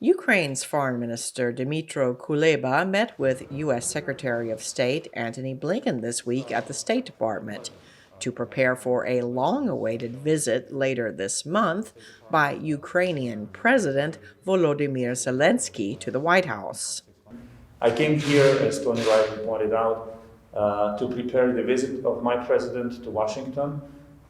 Ukraine's Foreign Minister Dmytro Kuleba met with U.S. Secretary of State Antony Blinken this week at the State Department to prepare for a long-awaited visit later this month by Ukrainian President Volodymyr Zelensky to the White House. I came here, as Tony rightly pointed out, to prepare the visit of my president to Washington.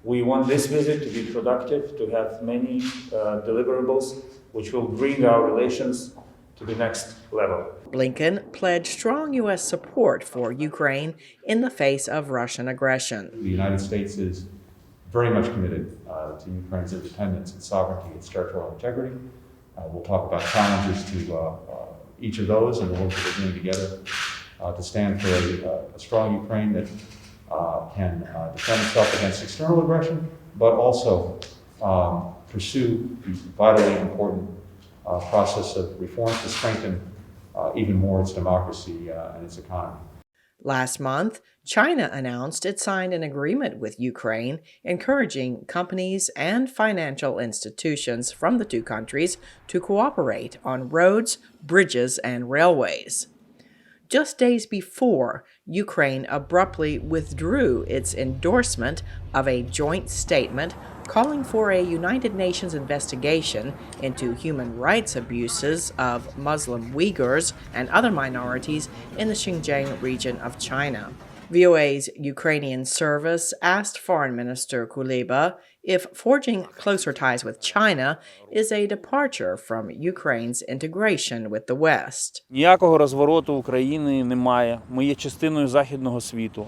We want this visit to be productive, to have many deliverables which will bring our relations to the next level. Blinken pledged strong U.S. support for Ukraine in the face of Russian aggression. The United States is very much committed to Ukraine's independence and sovereignty and territorial integrity. We'll talk about challenges to each of those and the work that we're doing together to stand for a strong Ukraine that can defend itself against external aggression, but also pursue the vitally important process of reform to strengthen even more its democracy and its economy. Last month, China announced it signed an agreement with Ukraine encouraging companies and financial institutions from the two countries to cooperate on roads, bridges, and railways. Just days before, Ukraine abruptly withdrew its endorsement of a joint statement calling for a United Nations investigation into human rights abuses of Muslim Uyghurs and other minorities in the Xinjiang region of China. VOA's Ukrainian service asked Foreign Minister Kuleba if forging closer ties with China is a departure from Ukraine's integration with the West. Ніякого розвороту України немає. Ми є частиною західного світу.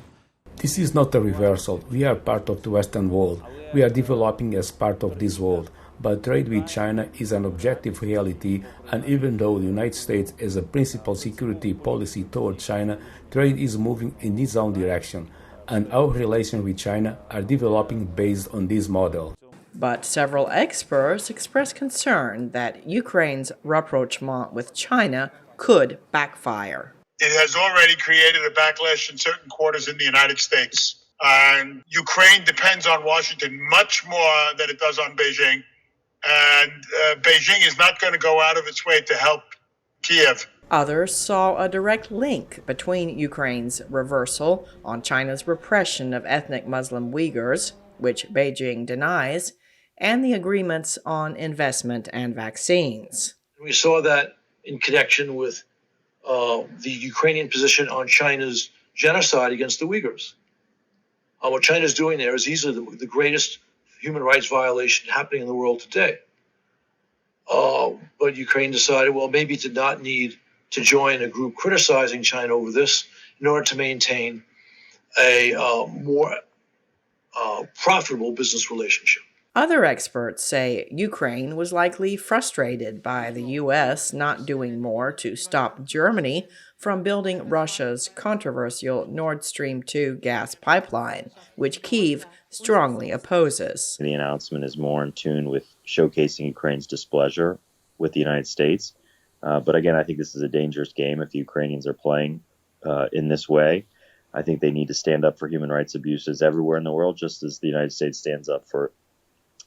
This is not a reversal. We are part of the Western world. We are developing as part of this world. But trade with China is an objective reality, and even though the United States has a principal security policy toward China, trade is moving in its own direction, and our relations with China are developing based on this model. But several experts express concern that Ukraine's rapprochement with China could backfire. It has already created a backlash in certain quarters in the United States. And Ukraine depends on Washington much more than it does on Beijing. And Beijing is not going to go out of its way to help Kiev. Others saw a direct link between Ukraine's reversal on China's repression of ethnic Muslim Uyghurs, which Beijing denies, and the agreements on investment and vaccines. We saw that in connection with the Ukrainian position on China's genocide against the Uyghurs. What China's doing there is easily the greatest human rights violation happening in the world today. But Ukraine decided, well, maybe it did not need to join a group criticizing China over this in order to maintain a more profitable business relationship. Other experts say Ukraine was likely frustrated by the U.S. not doing more to stop Germany from building Russia's controversial Nord Stream 2 gas pipeline, which Kyiv strongly opposes. The announcement is more in tune with showcasing Ukraine's displeasure with the United States. But again, I think this is a dangerous game if the Ukrainians are playing in this way. I think they need to stand up for human rights abuses everywhere in the world, just as the United States stands up for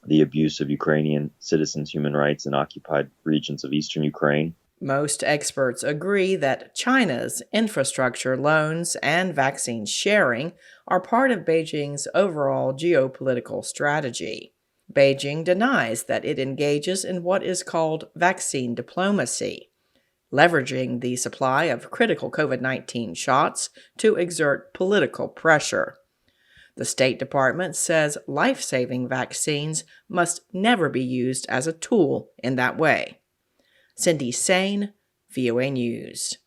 the abuse of Ukrainian citizens' human rights in occupied regions of eastern Ukraine. Most experts agree that China's infrastructure loans and vaccine sharing are part of Beijing's overall geopolitical strategy. Beijing denies that it engages in what is called vaccine diplomacy, leveraging the supply of critical COVID-19 shots to exert political pressure. The State Department says life-saving vaccines must never be used as a tool in that way. Cindy Sain, VOA News.